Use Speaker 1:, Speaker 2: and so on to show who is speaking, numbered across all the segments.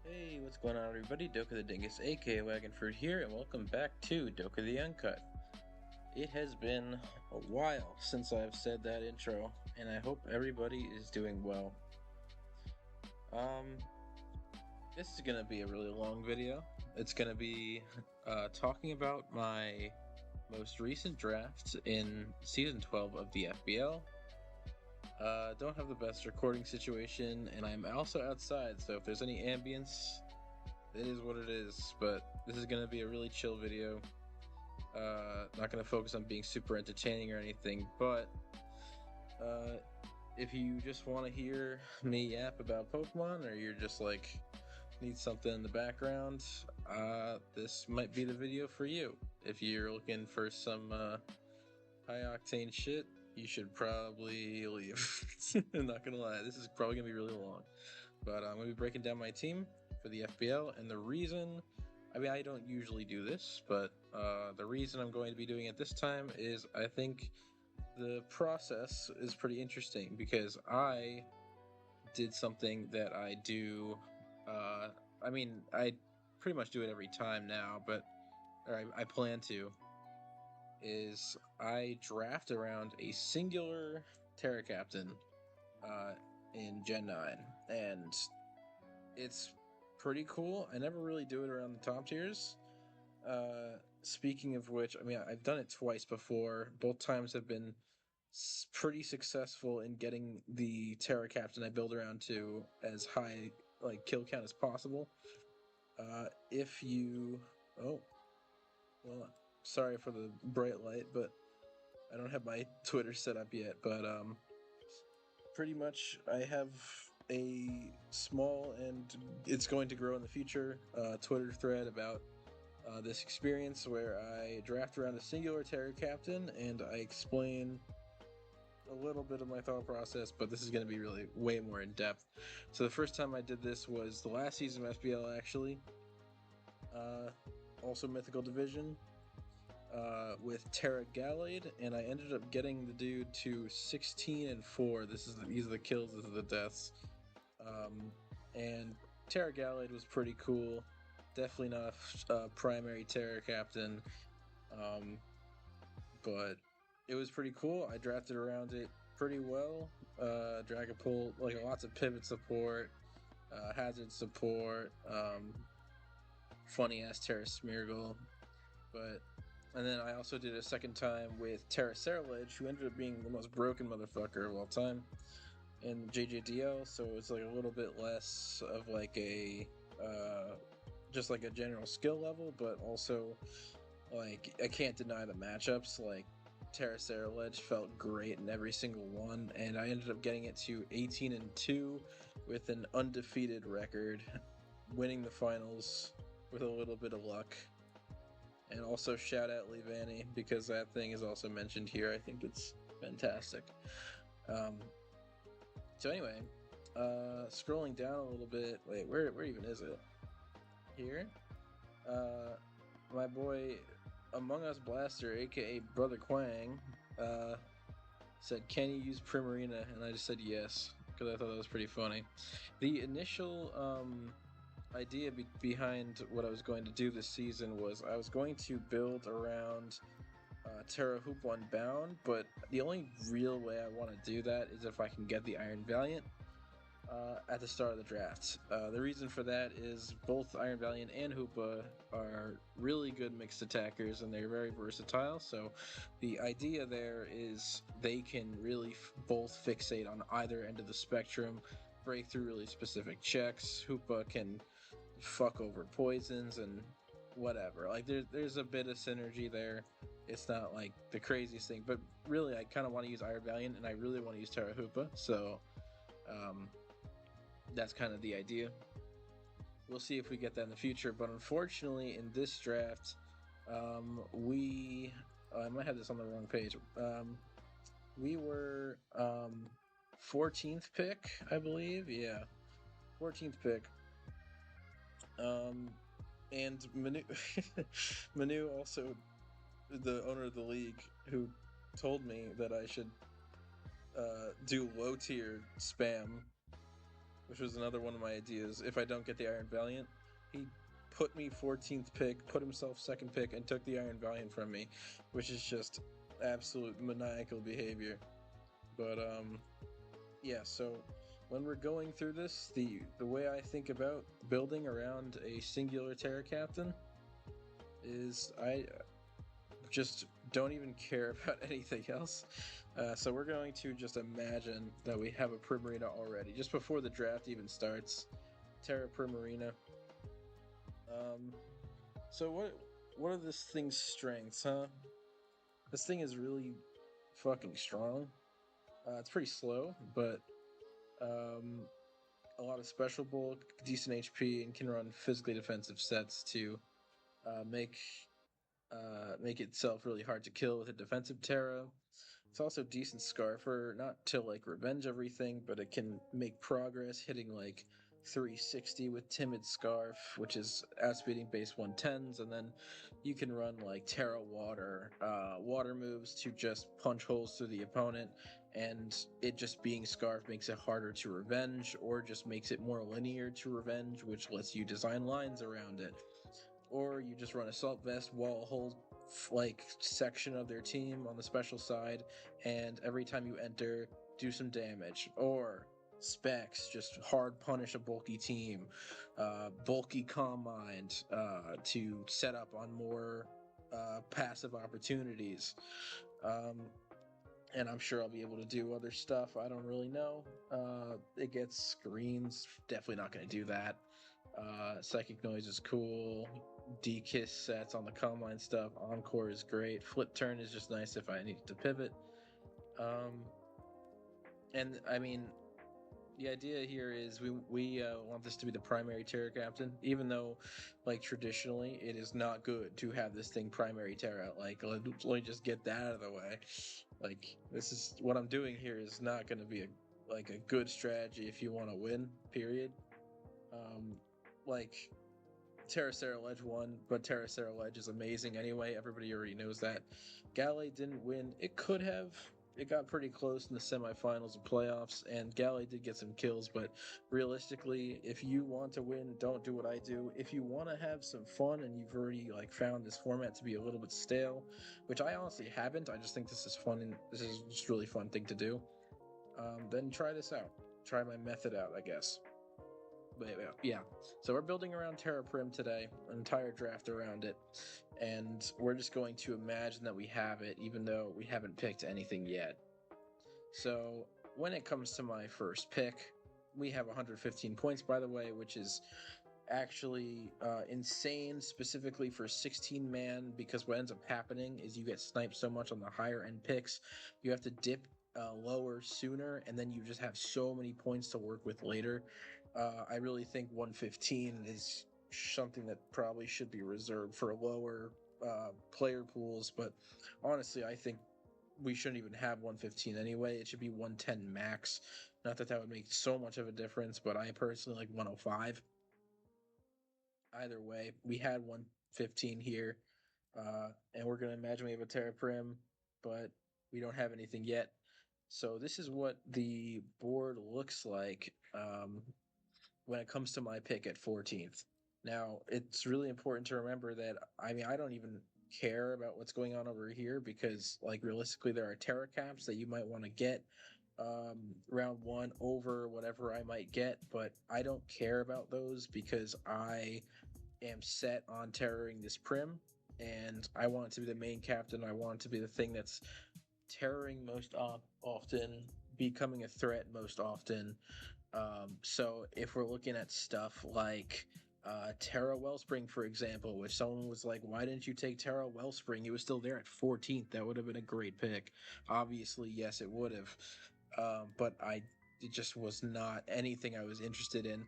Speaker 1: Hey, what's going on, everybody? Doka the Dingus, aka Wagon Fruit here, and welcome back to Doka the Uncut. It has been a while since I've said that intro, and I hope everybody is doing well. Um, this is gonna be a really long video. It's gonna be talking about my most recent draft in Season 12 of the FBL. Don't have the best recording situation, and I'm also outside, so if there's any ambience, it is what it is, but this is gonna be a really chill video. Not gonna focus on being super entertaining or anything, but uh, if you just want to hear me yap about Pokemon, or you're just like need something in the background, this might be the video for you. If you're looking for some high octane shit, you should probably leave. I'm not gonna lie, this is probably gonna be really long, but I'm gonna be breaking down my team for the FBL, and the reason, I mean, I don't usually do this, but the reason I'm going to be doing it this time is I think the process is pretty interesting because I did something that I do. I mean, I pretty much do it every time now, but or I plan to. Is I draft around a singular Tera captain uh, in Gen 9, and it's pretty cool. I never really do it around the top tiers. Speaking of which, I mean, I've done it twice before. Both times have been pretty successful in getting the Terra Captain I build around to as high like kill count as possible. If you, oh, well, sorry for the bright light, but I don't have my Twitter set up yet. But pretty much, I have a small, and it's going to grow in the future, Twitter thread about this experience where I draft around a singular Terra Captain and I explain a little bit of my thought process, but this is going to be really way more in depth. So the first time I did this was the last season of SBL, actually. Uh, Also Mythical Division with Tera Gallade, and I ended up getting the dude to 16-4. These are the kills, these are the deaths. And Tera Gallade was pretty cool. Definitely not a primary Terra captain, but it was pretty cool. I drafted around it pretty well. Dragapult, like lots of pivot support, hazard support, funny ass Terra Smeargle, but and then I also did a second time with Terra Ceruledge, who ended up being the most broken motherfucker of all time in JJDL. So it's like a little bit less of like a just like a general skill level, but also like I can't deny the matchups. Like Terra Ceruledge felt great in every single one, and I ended up getting it to 18-2 with an undefeated record, winning the finals with a little bit of luck. And also shout out Levani because that thing is also mentioned here. I think it's fantastic. Um, so anyway, scrolling down a little bit. Wait, where even is it? Here. Uh, my boy Among Us Blaster, aka Brother Quang, said, "Can you use Primarina?" And I just said yes because I thought that was pretty funny. The initial idea behind what I was going to do this season was I was going to build around Terra Hoop Unbound, but the only real way I want to do that is if I can get the Iron Valiant at the start of the draft. The reason for that is both Iron Valiant and Hoopa are really good mixed attackers and they're very versatile. So the idea there is they can really both fixate on either end of the spectrum, break through really specific checks. Hoopa can fuck over poisons and whatever. Like there's a bit of synergy there. It's not like the craziest thing, but really I kind of want to use Iron Valiant and I really want to use Terra Hoopa. So um, that's kind of the idea. We'll see if we get that in the future, but unfortunately, in this draft, we I might have this on the wrong page. We were 14th pick, I believe. Yeah, 14th pick. And Manu, Manu also the owner of the league, who told me that I should do low tier spam which was another one of my ideas. If I don't get the Iron Valiant, he put me 14th pick, put himself second pick, and took the Iron Valiant from me, which is just absolute maniacal behavior. But yeah. So when we're going through this, the way I think about building around a singular Terra captain is I just don't even care about anything else. So we're going to just imagine that we have a Primarina already, just before the draft even starts. Terra Primarina. Um, so what are this thing's strengths, huh? This thing is really fucking strong. It's pretty slow, but um, a lot of special bulk, decent HP, and can run physically defensive sets to uh, make make itself really hard to kill with a defensive Terra. It's also decent Scarfer, not to like revenge everything, but it can make progress, hitting like 360 with Timid Scarf, which is outspeeding base 110s, and then you can run like Terra water moves to just punch holes through the opponent, and it just being Scarf makes it harder to revenge, or just makes it more linear to revenge, which lets you design lines around it. Or you just run Assault Vest, wall a whole like section of their team on the special side, and every time you enter, do some damage. Or Specs, just hard punish a bulky team, bulky Calm Mind to set up on more passive opportunities. Um, and I'm sure I'll be able to do other stuff. I don't really know. It gets screens. Definitely not going to do that. Psychic Noise is cool. D-Kiss sets on the Combine stuff. Encore is great. Flip Turn is just nice if I need to pivot. Um, and I mean, the idea here is we want this to be the primary Terra captain, even though, like traditionally, it is not good to have this thing primary Terra. Like, let me just get that out of the way. Like, this is what I'm doing here is not going to be a good strategy if you want to win. Period. Um, like Terracera Ledge won, but Terracera Ledge is amazing anyway. Everybody already knows that. Galley didn't win. It could have. It got pretty close in the semifinals and playoffs, and Galley did get some kills, but realistically, if you want to win, don't do what I do. If you want to have some fun and you've already like found this format to be a little bit stale, which I honestly haven't, I just think this is fun and this is just a really fun thing to do, then try this out. Try my method out, I guess. But yeah, so we're building around Terra Prim today, an entire draft around it, and we're just going to imagine that we have it, even though we haven't picked anything yet. So when it comes to my first pick, we have 115 points, by the way, which is actually insane, specifically for 16 man, because what ends up happening is you get sniped so much on the higher end picks, you have to dip lower sooner, and then you just have so many points to work with later. I really think 115 is something that probably should be reserved for lower player pools, but honestly, I think we shouldn't even have 115 anyway. It should be 110 max. Not that that would make so much of a difference, but I personally like 105. Either way, we had 115 here, and we're gonna imagine we have a Terra Prim, but we don't have anything yet. So this is what the board looks like when it comes to my pick at 14th. Now, it's really important to remember that I don't even care about what's going on over here because, like, realistically, there are Terra caps that you might want to get round one over whatever I might get, but I don't care about those because I am set on terroring this Prim, and I want it to be the main captain. I want it to be the thing that's terroring most often, becoming a threat most often. So if we're looking at stuff like Terra Wellspring, for example, which someone was like, why didn't you take Terra Wellspring? He was still there at 14th. That would have been a great pick. Obviously, yes, it would have. But it just was not anything I was interested in.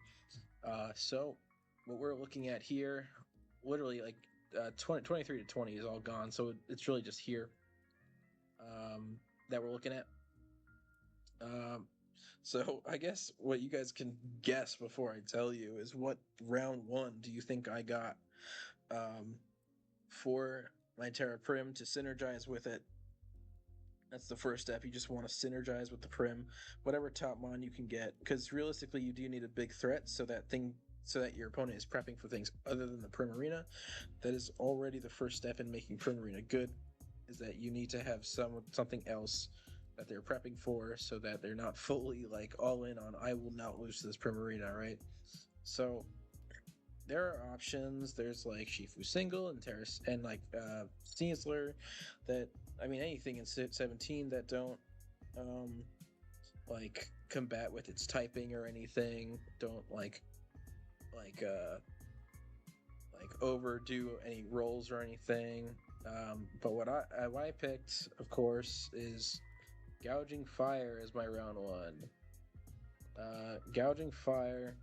Speaker 1: So what we're looking at here, literally like 23 to 20 is all gone. So it's really just here that we're looking at. Um, so I guess what you guys can guess before I tell you is what round one do you think I got for my Terra Prim to synergize with it? That's the first step. You just want to synergize with the Prim, whatever top mon you can get, because realistically you do need a big threat so that your opponent is prepping for things other than the Primarina. That is already the first step in making Primarina good, is that you need to have something else that they're prepping for so that they're not fully like all in on I will not lose this Primarina, right? So there are options. There's like Shifu single and Terrace and like Sneasler that I mean anything in 17 that don't um like combat with its typing or anything, don't like uh like overdo any rolls or anything. But what I picked, of course, is Gouging Fire as my round one. Gouging Fire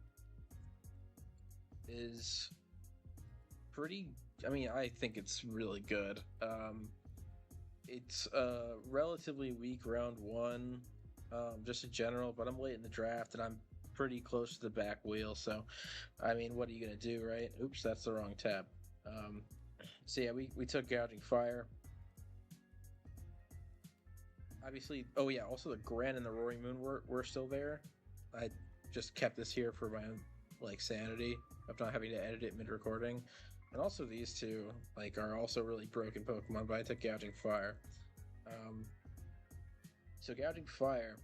Speaker 1: is pretty. I mean, I think it's really good. It's a relatively weak round one, just in general. But I'm late in the draft, and I'm pretty close to the back wheel. So, I mean, what are you gonna do, right? Oops, that's the wrong tab. So yeah, we took Gouging Fire. Obviously, oh yeah, also the Gran and the Roaring Moon were still there. I just kept this here for my like sanity of not having to edit it mid-recording. And also these two like are also really broken Pokemon, but I took Gouging Fire. So Gouging Fire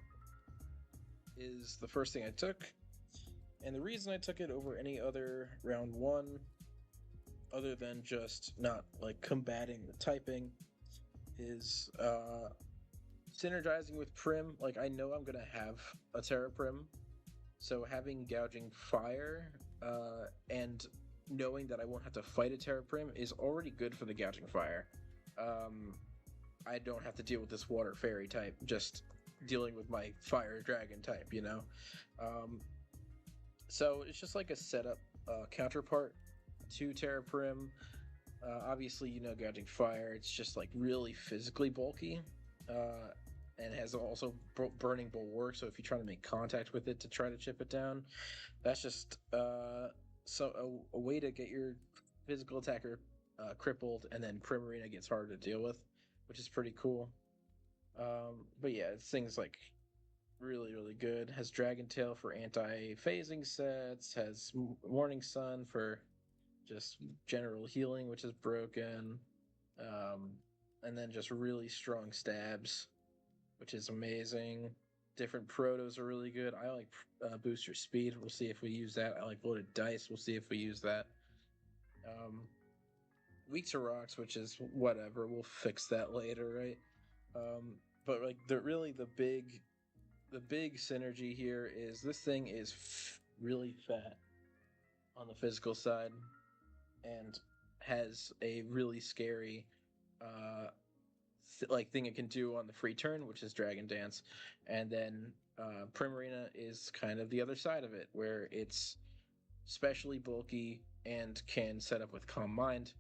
Speaker 1: is the first thing I took, and the reason I took it over any other round one, other than just not like combating the typing, is synergizing with Prim. Like I know I'm gonna have a Tera Prim, so having Gouging Fire and knowing that I won't have to fight a Tera Prim is already good for the Gouging Fire. I don't have to deal with this Water Fairy type, just dealing with my Fire Dragon type, you know? So it's just like a setup counterpart to Tera Prim. Obviously, you know, Gouging Fire, it's just like really physically bulky. And has also Burning Bulwark, so if you try to make contact with it to try to chip it down, that's just a way to get your physical attacker crippled, and then Primarina gets harder to deal with, which is pretty cool. But yeah, this thing's like really, really good. Has Dragon Tail for anti-phasing sets, has Morning Sun for just general healing, which is broken, and then just really strong stabs, which is amazing. Different protos are really good. I like booster speed. We'll see if we use that. I like loaded dice. We'll see if we use that. Weak to rocks, which is whatever. We'll fix that later, right? But like the big synergy here is this thing is really fat on the physical side and has a really scary thing it can do on the free turn, which is Dragon Dance, and then Primarina is kind of the other side of it, where it's especially bulky and can set up with Calm Mind,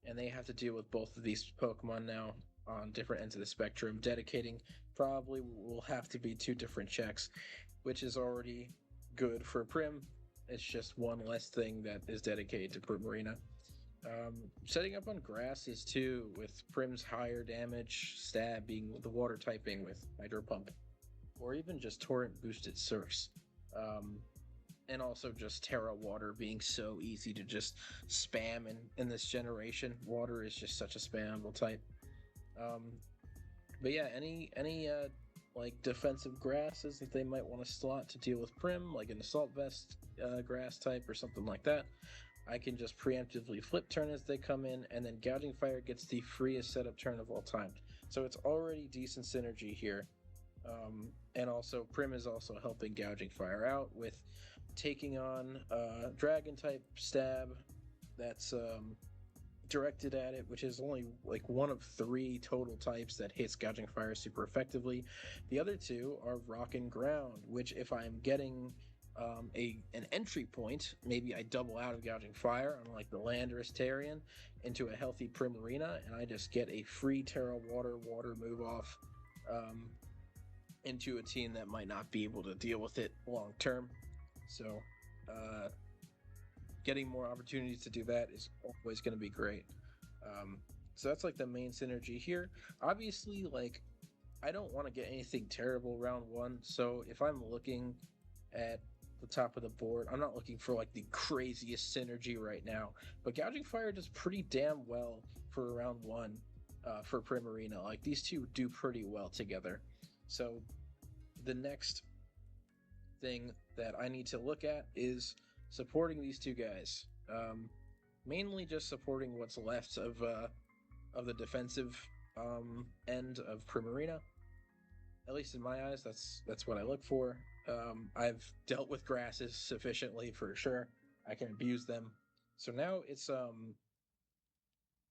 Speaker 1: and they have to deal with both of these Pokemon now on different ends of the spectrum. Dedicating probably will have to be 2 different checks, which is already good for Prim. It's just one less thing that is dedicated to Primarina. Setting up on grasses too, with Prim's higher damage stab being the water typing with Hydro Pump, or even just Torrent boosted Surfs. And also just Tera Water being so easy to just spam in this generation. Water is just such a spammable type. But yeah, any like defensive grasses that they might want to slot to deal with Prim, like an Assault Vest grass type or something like that, I can just preemptively flip turn as they come in, and then Gouging Fire gets the freest setup turn of all time. So it's already decent synergy here. And also, Prim is also helping Gouging Fire out with taking on Dragon type stab that's directed at it, which is only like one of 3 total types that hits Gouging Fire super effectively. The other 2 are Rock and Ground, which if I'm getting an entry point, maybe I double out of Gouging Fire on like the Landorus Tarian into a healthy Primarina, and I just get a free Tera Water move off into a team that might not be able to deal with it long term. So getting more opportunities to do that is always going to be great. So that's like the main synergy here. Obviously, like I don't want to get anything terrible round one. So if I'm looking at the top of the board, I'm not looking for like the craziest synergy right now. But Gouging Fire does pretty damn well for round one for Primarina. Like these two do pretty well together. So the next thing that I need to look at is supporting these two guys. Mainly just supporting what's left of the defensive end of Primarina. At least in my eyes, that's what I look for. I've dealt with grasses sufficiently for sure. I can abuse them. So now it's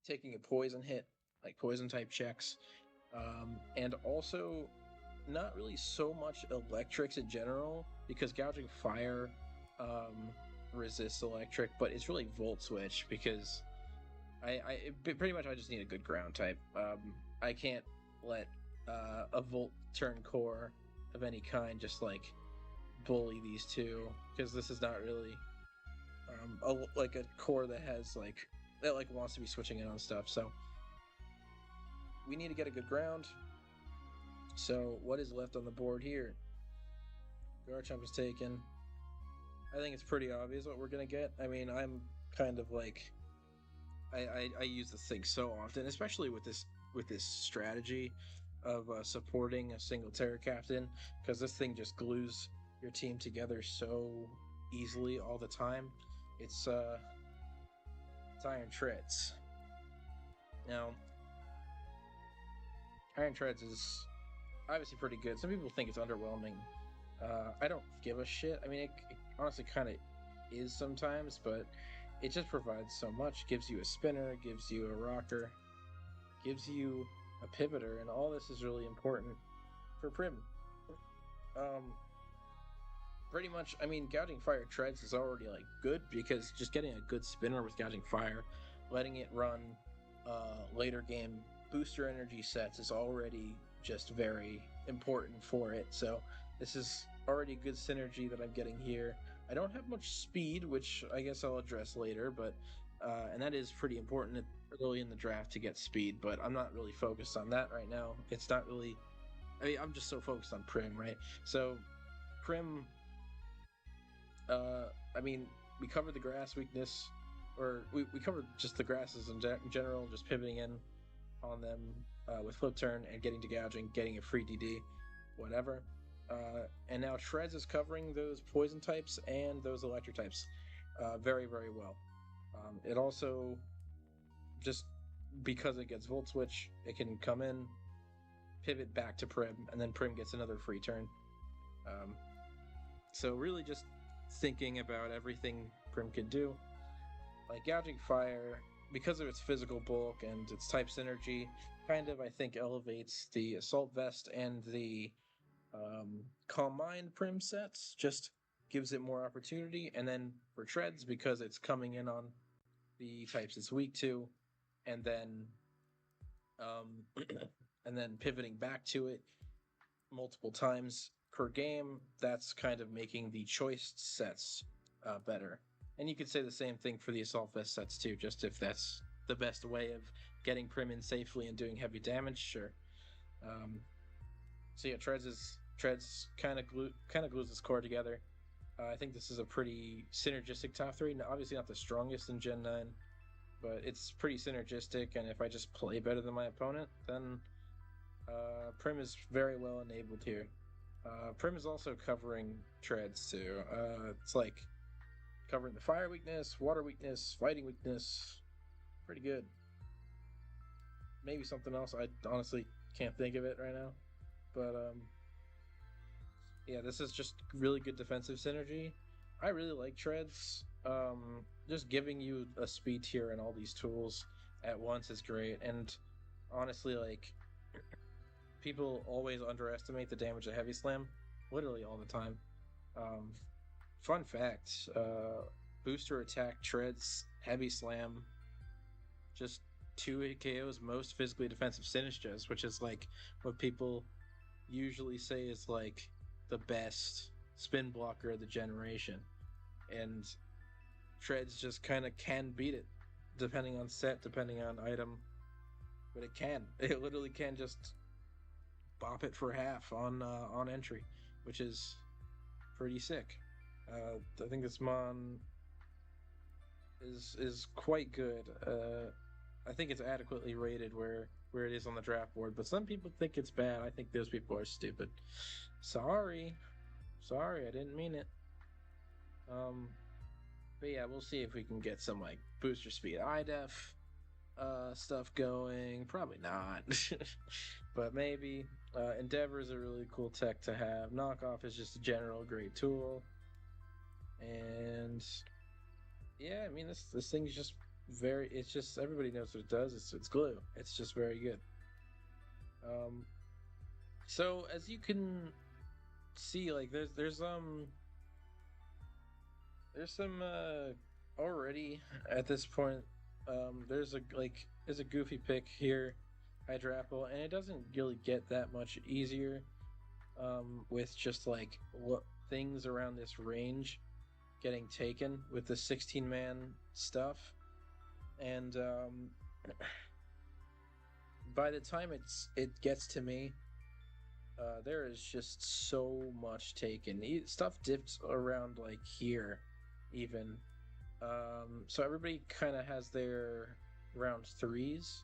Speaker 1: taking a poison hit, like poison type checks, and also not really so much electrics in general because gouging fire resists electric, but it's really volt switch because pretty much I just need a good ground type. I can't let a volt turn core of any kind just like bully these two because this is not really like a core that has that wants to be switching in on stuff. So we need to get a good ground. So what is left on the board here? Garchomp is taken. I think it's pretty obvious what we're gonna get. I mean, I'm kind of like I use this thing so often, especially with this strategy of supporting a single Tera captain, because this thing just glues your team together so easily all the time. It's Iron Treads. Now, Iron Treads is obviously pretty good. Some people think it's underwhelming. I don't give a shit. I mean, it honestly kind of is sometimes, but it just provides so much. Gives you a spinner, gives you a rocker, gives you a pivoter, and all this is really important for Prim. Pretty much, I mean, Gouging Fire Treads is already like good because just getting a good spinner with Gouging Fire, letting it run later game booster energy sets is already just very important for it. So this is already good synergy that I'm getting here. I don't have much speed, which I guess I'll address later, but and that is pretty important early in the draft to get speed, but I'm not really focused on that right now. It's not really, I mean, I'm just so focused on Prim, right? So Prim, I mean, we covered the grass weakness, or we covered just the grasses in general, just pivoting in on them with flip turn and getting to gouging, getting a free DD, whatever. And now Treads is covering those poison types and those electric types very, very well. It also, just because it gets Volt Switch, it can come in, pivot back to Prim, and then Prim gets another free turn. So really just thinking about everything Prim could do. Like Gouging Fire, because of its physical bulk and its type synergy, kind of, I think, elevates the Assault Vest and the Calm Mind Prim sets, just gives it more opportunity. And then for Treads, because it's coming in on the types it's weak to, and then and then pivoting back to it multiple times per game, that's kind of making the choice sets better. And you could say the same thing for the Assault Vest sets too, just if that's the best way of getting Prim in safely and doing heavy damage, sure. So yeah, Treads kind of glues this core together. I think this is a pretty synergistic top three. Obviously not the strongest in Gen 9, but it's pretty synergistic, and if I just play better than my opponent, then Prim is very well enabled here. Prim is also covering Treads too. It's like covering the fire weakness, water weakness, fighting weakness. Pretty good. Maybe something else. I honestly can't think of it right now. But yeah, this is just really good defensive synergy. I really like Treads. Just giving you a speed tier and all these tools at once is great. And honestly, like, people always underestimate the damage of Heavy Slam, literally all the time. Fun fact, booster attack Treads Heavy Slam, just 2 KOs most physically defensive Sinistras, which is like what people usually say is like the best spin blocker of the generation. And Treads just kind of can beat it, depending on set, depending on item. But it can. It literally can just bop it for half on entry, which is pretty sick. I think this mon is quite good. I think it's adequately rated where it is on the draft board, but some people think it's bad. I think those people are stupid. Sorry, sorry, I didn't mean it. Um, but yeah, we'll see if we can get some like booster speed IDEF stuff going. Probably not, but maybe. Endeavor is a really cool tech to have. Knockoff is just a general great tool, and yeah, I mean this thing's just very. It's just everybody knows what it does. It's glue. It's just very good. Um, so as you can see, like there's some already at this point. There's a goofy pick here, Hydrapple, and it doesn't really get that much easier. With just like what things around this range getting taken with the 16-man stuff, and by the time it gets to me, there is just so much taken. Stuff dips around like here, even. So everybody kind of has their round threes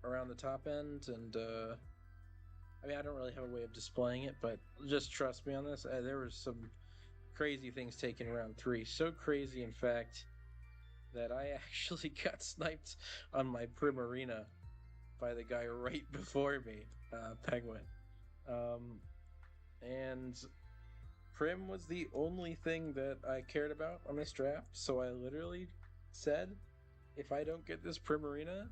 Speaker 1: around the top end, and I mean I don't really have a way of displaying it, but just trust me on this. There was some crazy things taken around three, so crazy in fact that I actually got sniped on my Primarina by the guy right before me, Penguin. And Prim was the only thing that I cared about on this draft, so I literally said, if I don't get this Primarina,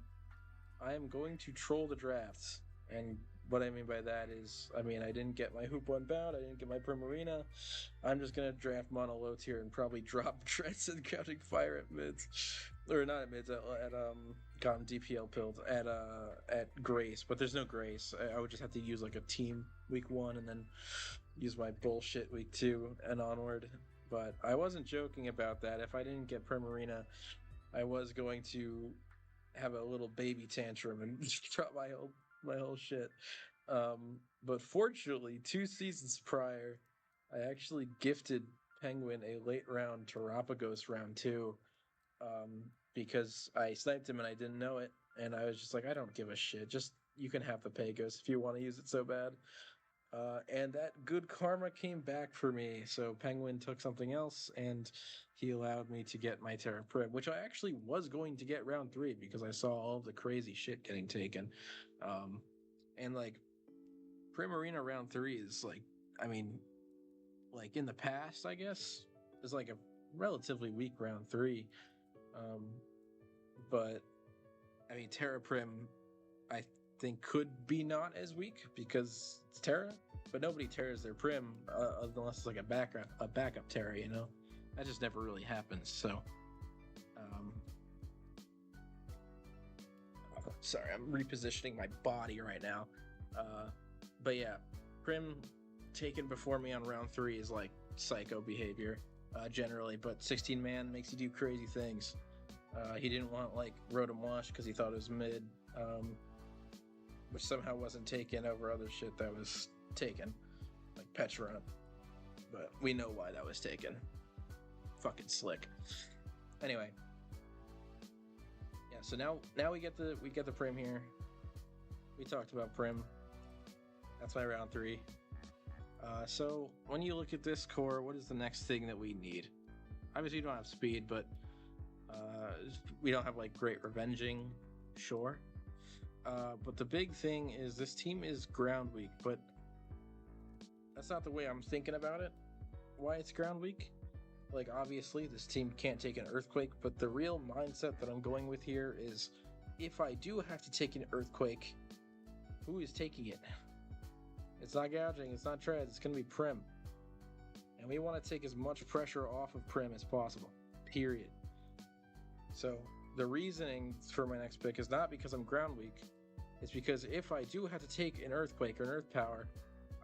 Speaker 1: I am going to troll the drafts. And what I mean by that is, I mean, I didn't get my Hoop 1 bound, I didn't get my Primarina. I'm just going to draft mono low tier and probably drop Dreads and Counting Fire at mids. Or not at mids, at gotten DPL pilled at Grace, but there's no Grace. I would just have to use like a team week 1 and then use my bullshit week 2 and onward. But I wasn't joking about that. If I didn't get Primarina, I was going to have a little baby tantrum and drop my whole shit. But fortunately, 2 seasons prior, I actually gifted Penguin a late round Terapagos round 2, because I sniped him and I didn't know it, and I was just like, I don't give a shit. Just you can have the Pagos if you want to use it so bad. And that good karma came back for me. So Penguin took something else, and he allowed me to get my Tera Prim, which I actually was going to get round 3 because I saw all the crazy shit getting taken. And like Primarina round 3 is like, I mean, like in the past, I guess, is like a relatively weak round 3. But I mean, Tera Prim, I think could be not as weak because it's Tera, but nobody tears their Prim unless it's like a backup Tera, you know? That just never really happens. So, sorry, I'm repositioning my body right now. But yeah, Prim taken before me on round 3 is like psycho behavior, generally, but 16-man makes you do crazy things. He didn't want like Rotom Wash because he thought it was mid, which somehow wasn't taken over other shit that was taken, like Petra. But we know why that was taken. Fucking slick. Anyway, yeah. So now we get the Prim here. We talked about Prim. That's my round 3. So when you look at this core, what is the next thing that we need? Obviously, we don't have speed, but we don't have like great revenging, sure. But the big thing is this team is ground weak, but that's not the way I'm thinking about it. Why it's ground weak? Like, obviously, this team can't take an Earthquake, but the real mindset that I'm going with here is if I do have to take an Earthquake, who is taking it? It's not gouging, it's not treads, it's going to be Prim. And we want to take as much pressure off of Prim as possible, period. So the reasoning for my next pick is not because I'm ground weak, it's because if I do have to take an Earthquake or an Earth Power,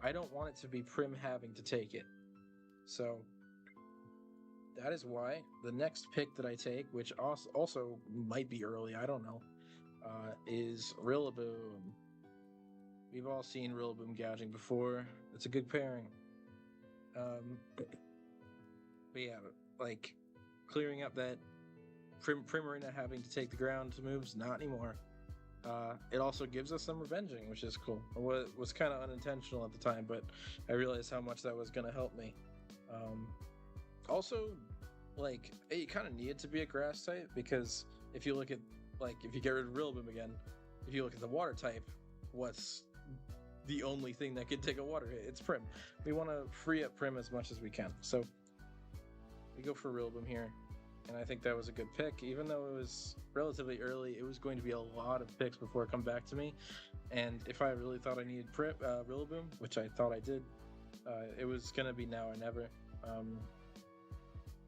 Speaker 1: I don't want it to be Prim having to take it. So that is why the next pick that I take, which also might be early, I don't know, is Rillaboom. We've all seen Rillaboom gouging before. It's a good pairing. But yeah, like clearing up that Primarina having to take the ground moves, not anymore. It also gives us some revenging, which is cool. It was kind of unintentional at the time, but I realized how much that was going to help me. Also, like, it kind of needed to be a grass type, because if you look at, like, if you get rid of Rillaboom again, if you look at the water type, what's the only thing that could take a water hit? It's Prim. We want to free up Prim as much as we can. So we go for Rillaboom here. And I think that was a good pick. Even though it was relatively early, it was going to be a lot of picks before it come back to me. And if I really thought I needed Rillaboom, which I thought I did, it was going to be now or never.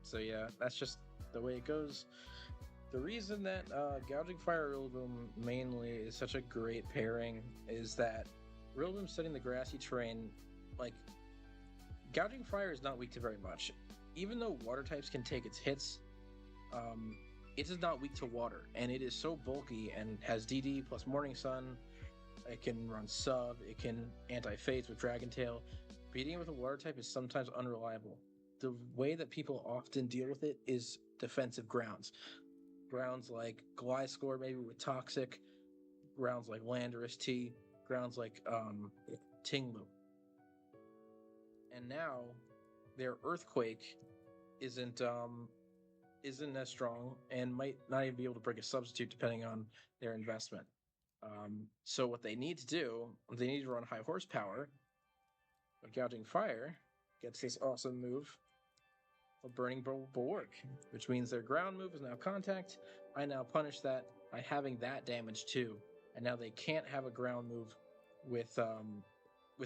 Speaker 1: So yeah, that's just the way it goes. The reason that Gouging Fire Rillaboom mainly is such a great pairing is that Rillaboom setting the grassy terrain, like, Gouging Fire is not weak to very much. Even though water types can take its hits, it is not weak to water, and it is so bulky and has DD plus Morning Sun. It can run sub, it can anti-phase with Dragon Tail. Beating it with a water type is sometimes unreliable. The way that people often deal with it is defensive grounds. Grounds like Gliscor, maybe with Toxic, grounds like Landorus T, grounds like Tinglu. And now their Earthquake isn't as strong and might not even be able to break a substitute depending on their investment. So what they need to do, they need to run high horsepower. But Gouging Fire gets this awesome move of Burning Bulwark, which means their ground move is now contact. I now punish that by having that damage too, and now they can't have a ground move with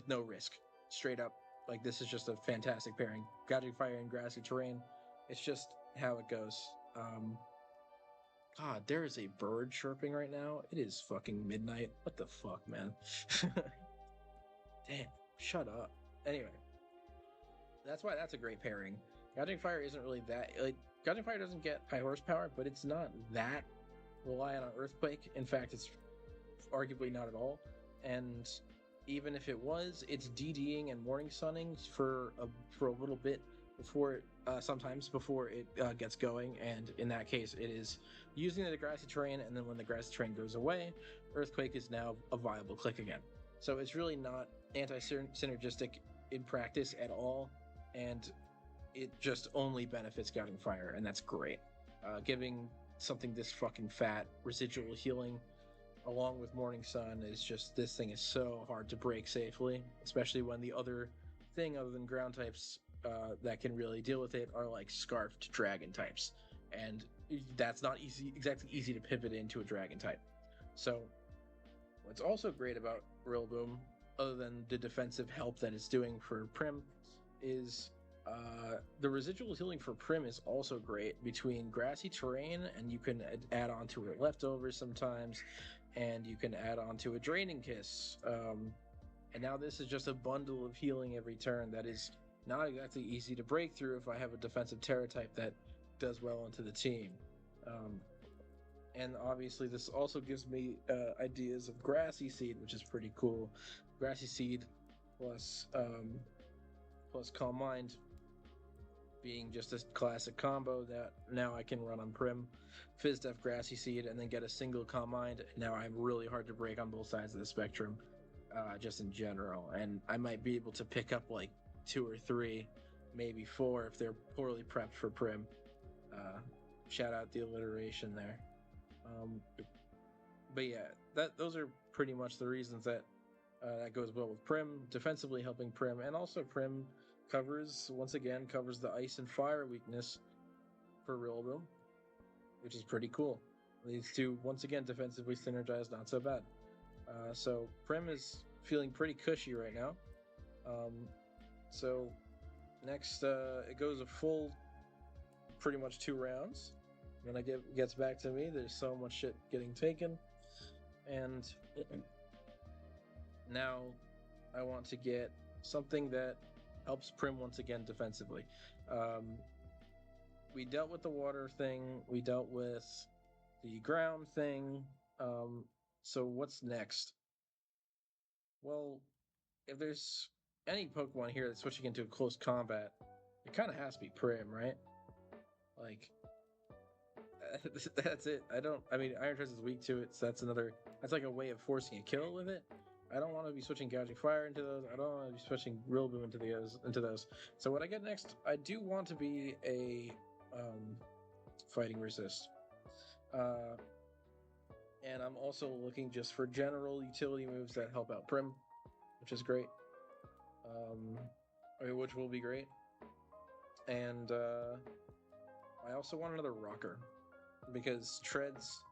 Speaker 1: no risk. Straight up, like, this is just a fantastic pairing. Gouging Fire in grassy terrain. It's just how it goes. God, there is a bird chirping right now. It is fucking midnight. What the fuck, man? Damn, shut up. Anyway, that's why that's a great pairing. Gouging Fire isn't really that, like, Gouging Fire doesn't get high horsepower, but it's not that reliant on Earthquake. In fact, it's arguably not at all. And even if it was, it's DDing and Morning Sunning for a little bit before it, sometimes before it gets going, and in that case it is using the grassy terrain, and then when the grassy terrain goes away, Earthquake is now a viable click again. So it's really not anti-synergistic in practice at all, and it just only benefits Gouging Fire, and that's great. Giving something this fucking fat residual healing along with Morning Sun is just, this thing is so hard to break safely, especially when the other thing other than ground types that can really deal with it are like scarfed dragon types, and that's not exactly easy to pivot into a dragon type. So what's also great about Rillaboom, other than the defensive help that it's doing for Prim, is the residual healing for Prim is also great between grassy terrain, and you can add on to it leftovers sometimes, and you can add on to a Draining Kiss. And now this is just a bundle of healing every turn that is not exactly easy to break through if I have a defensive Tera type that does well into the team. And obviously this also gives me ideas of Grassy Seed, which is pretty cool. Grassy Seed plus Calm Mind being just a classic combo that now I can run on Prim, Fizz Def Grassy Seed, and then get a single Calm Mind. Now I'm really hard to break on both sides of the spectrum, just in general. And I might be able to pick up like 2 or 3, maybe 4 if they're poorly prepped for Prim. Shout out the alliteration there. But yeah, those are pretty much the reasons that that goes well with Prim, defensively helping Prim, and also Prim once again covers the ice and fire weakness for Rillaboom, which is pretty cool. These two once again defensively synergized, not so bad. So Prim is feeling pretty cushy right now. So next it goes a full pretty much 2 rounds. When it gets back to me, there's so much shit getting taken, and now I want to get something that helps Prim once again defensively. We dealt with the water thing, we dealt with the ground thing, So what's next? Well, if there's any Pokemon here that's switching into close combat, it kind of has to be Prim, right? Like, that's it. I mean, Iron Trust is weak to it, so that's like a way of forcing a kill with it. I don't want to be switching Gouging Fire into those. I don't want to be switching Rillaboom into those. So what I get next, I do want to be a Fighting Resist. And I'm also looking just for general utility moves that help out Prim, which is great. Which will be great. And I also want another Rocker, because Treads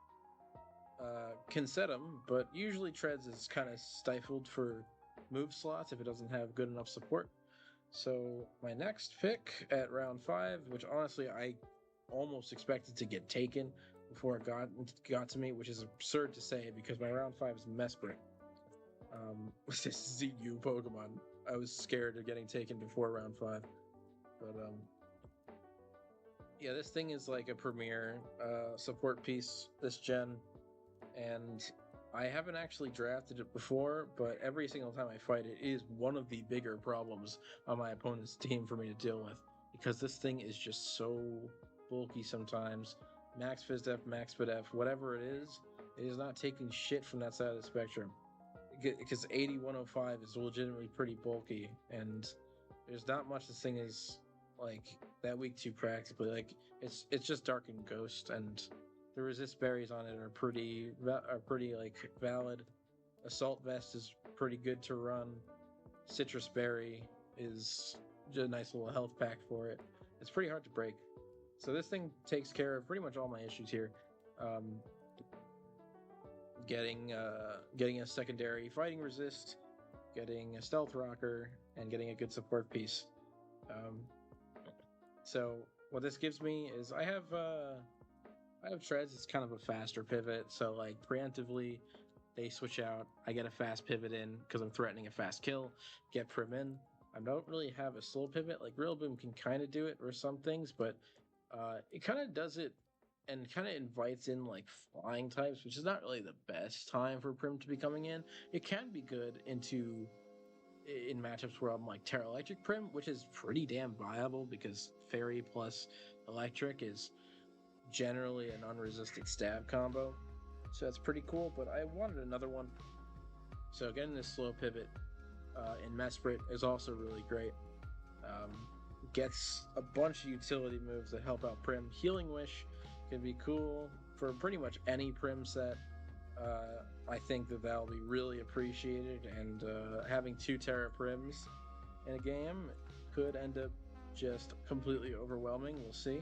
Speaker 1: can set them, but usually Treads is kind of stifled for move slots if it doesn't have good enough support. So my next pick at round 5, which honestly I almost expected to get taken before it got to me, which is absurd to say because my round 5 is Mesprit. This is a ZU Pokemon. I was scared of getting taken before round 5, but yeah, this thing is like a premier support piece this gen, and I haven't actually drafted it before, but every single time I fight it, it is one of the bigger problems on my opponent's team for me to deal with, because this thing is just so bulky sometimes. Max FizzDef, Max SpDef, whatever it is not taking shit from that side of the spectrum. Because 8105 is legitimately pretty bulky, and there's not much this thing is like that weak to practically. Like it's just Dark and Ghost, and the resist berries on it are pretty like valid. Assault Vest is pretty good to run. Citrus Berry is just a nice little health pack for it. It's pretty hard to break. So this thing takes care of pretty much all my issues here. Getting a secondary fighting resist, getting a stealth rocker, and getting a good support piece. So what this gives me is I have Treads. It's kind of a faster pivot, so like preemptively they switch out. I get a fast pivot in because I'm threatening a fast kill. Get Prim in. I don't really have a slow pivot. Like Rillaboom can kind of do it for some things, but it kind of does it and kind of invites in like flying types, which is not really the best time for Prim to be coming in. It can be good in matchups where I'm like Tera Electric Prim, which is pretty damn viable because Fairy plus Electric is generally an unresisted stab combo. So that's pretty cool, but I wanted another one. So getting this slow pivot in Mesprit is also really great. Gets a bunch of utility moves that help out Prim. Healing Wish can be cool for pretty much any Prim set. I think that'll be really appreciated, and having 2 Tera Prims in a game could end up just completely overwhelming. We'll see.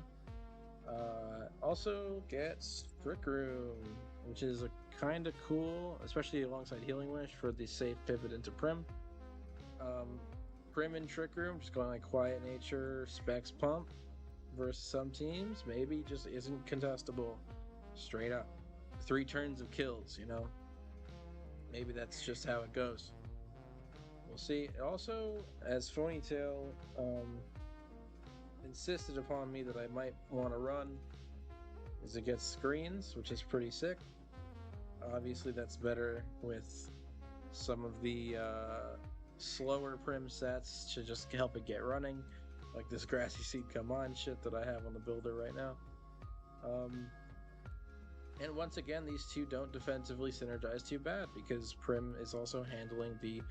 Speaker 1: Also gets Trick Room, which is a kind of cool, especially alongside Healing Wish for the safe pivot into Prim. Prim and Trick Room, just going like Quiet Nature, Specs Pump versus some teams, maybe just isn't contestable straight up. 3 turns of kills, you know? Maybe that's just how it goes. We'll see. Also, as Phonytail insisted upon me that I might want to run, is it gets screens, which is pretty sick. Obviously, that's better with some of the slower Prim sets to just help it get running, like this Grassy Seed Come On shit that I have on the builder right now. And once again, these two don't defensively synergize too bad because Prim is also handling the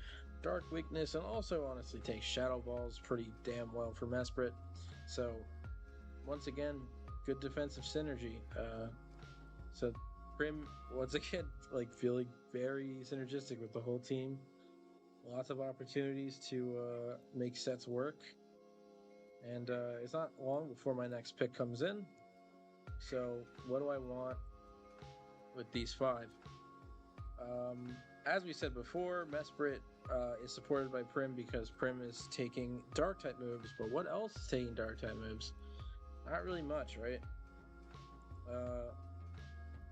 Speaker 1: Dark weakness and also honestly takes Shadow Balls pretty damn well for Mesprit. So once again, good defensive synergy. So Prim, once again, like feeling very synergistic with the whole team. Lots of opportunities to make sets work. And it's not long before my next pick comes in. So what do I want with these 5? As we said before, Mesprit is supported by Prim because Prim is taking Dark type moves, but what else is taking Dark type moves? Not really much, right?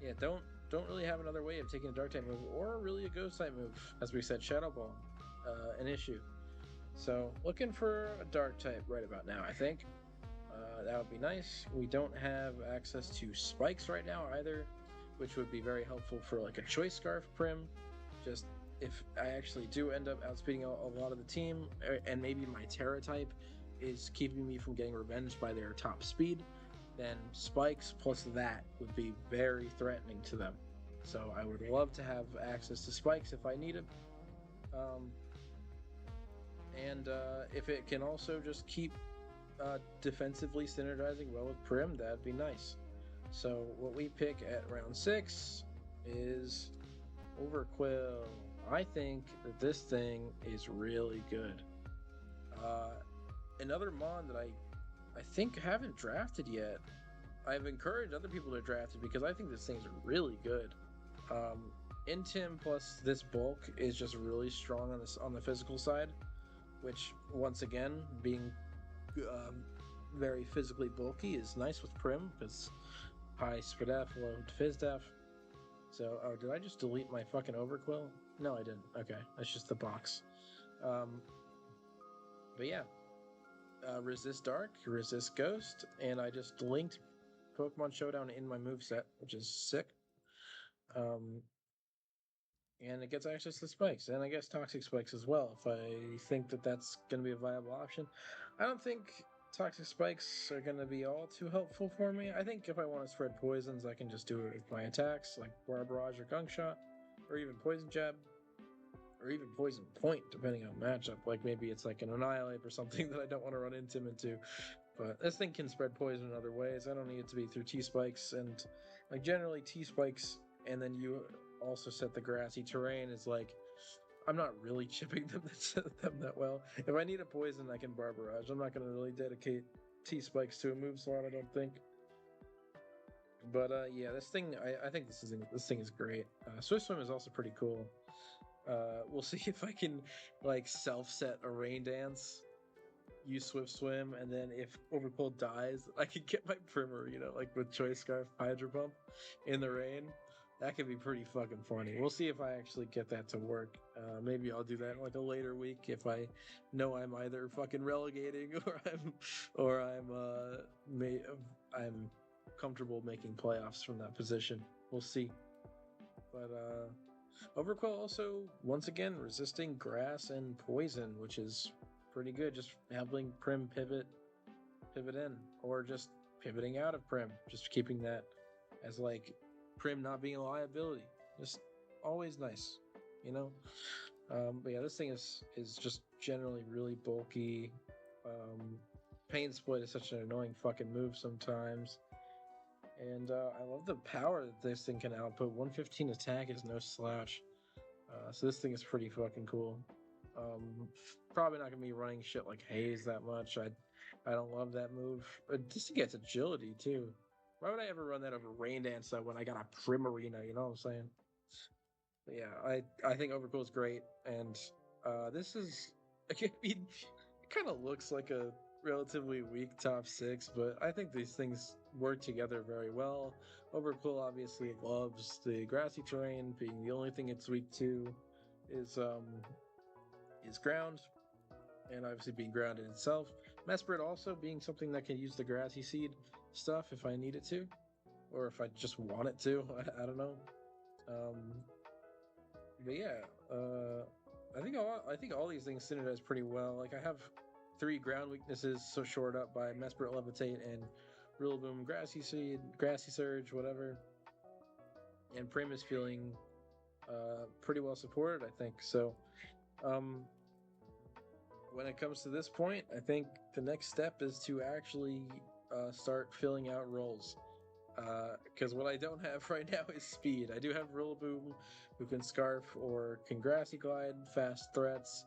Speaker 1: Yeah, don't really have another way of taking a Dark type move or really a Ghost type move. As we said, Shadow Ball, an issue. So looking for a Dark type right about now, I think. That would be nice. We don't have access to spikes right now either, which would be very helpful for like a choice scarf prim. Just if I actually do end up outspeeding a lot of the team, and maybe my Tera type is keeping me from getting revenged by their top speed, then spikes plus that would be very threatening to them. So I would love to have access to spikes if I need it. Um, and if it can also just keep defensively synergizing well with Prim, that'd be nice. So what we pick at round 6 is Overquill. I think that this thing is really good. Another mon that I think haven't drafted yet. I've encouraged other people to draft it because I think this thing's really good. Intim plus this bulk is just really strong on the physical side, which once again being very physically bulky is nice with Prim because high SPDF, low FizzDef. So, oh, did I just delete my fucking Overquill? No, I didn't. Okay, that's just the box. But yeah, resist Dark, resist Ghost, and I just linked Pokemon Showdown in my moveset, which is sick. And it gets access to spikes, and I guess toxic spikes as well, if I think that that's going to be a viable option. I don't think toxic spikes are going to be all too helpful for me. I think if I want to spread poisons, I can just do it with my attacks, like Barrage or Gunk Shot, or even Poison Jab, or even Poison Point, depending on matchup. Like maybe it's like an Annihilate or something that I don't want to run Intim into. But this thing can spread poison in other ways. I don't need it to be through T-Spikes, and like generally T-Spikes, and then you also set the grassy terrain is like, I'm not really chipping them that well. If I need a poison, I can Barrage. I'm not going to really dedicate T-Spikes to a move slot, I don't think. But yeah, this thing, I think this thing is great. Swift Swim is also pretty cool. We'll see if I can like self-set a Rain Dance, use Swift Swim, and then if Overpull dies, I can get my Primer, like with Choice Scarf, Hydro Pump in the rain. That could be pretty fucking funny. We'll see if I actually get that to work. Maybe I'll do that in like a later week if I know I'm either fucking relegating or I'm comfortable making playoffs from that position. We'll see. But Overquill also once again resisting grass and poison, which is pretty good. Just having Prim pivot in, or just pivoting out of Prim, just keeping that as like Prim not being a liability. Just always nice, But yeah, this thing is just generally really bulky. Pain Split is such an annoying fucking move sometimes. And I love the power that this thing can output. 115 attack is no slouch. So this thing is pretty fucking cool. Probably not gonna be running shit like Haze that much. I don't love that move. This thing gets agility too. Why would I ever run that over Rain Dance when I got a Primarina? You know what I'm saying? But yeah, I think Overquill is great, and this is. I mean, it kind of looks like a relatively weak top 6, but I think these things work together very well. Overquill obviously loves the grassy terrain, being the only thing it's weak to is ground, and obviously being grounded itself. Mesprit also being something that can use the grassy seed stuff if I need it to, or if I just want it to. I don't know. But yeah, I think all these things synergize pretty well. Like I have 3 ground weaknesses so shored up by Mesprit, Levitate, and Rillaboom, Grassy Seed, Grassy Surge, whatever. And Prim is feeling pretty well supported, I think. So, when it comes to this point, I think the next step is to actually start filling out roles. Because what I don't have right now is speed. I do have Rillaboom, who can Scarf or can Grassy Glide, fast threats.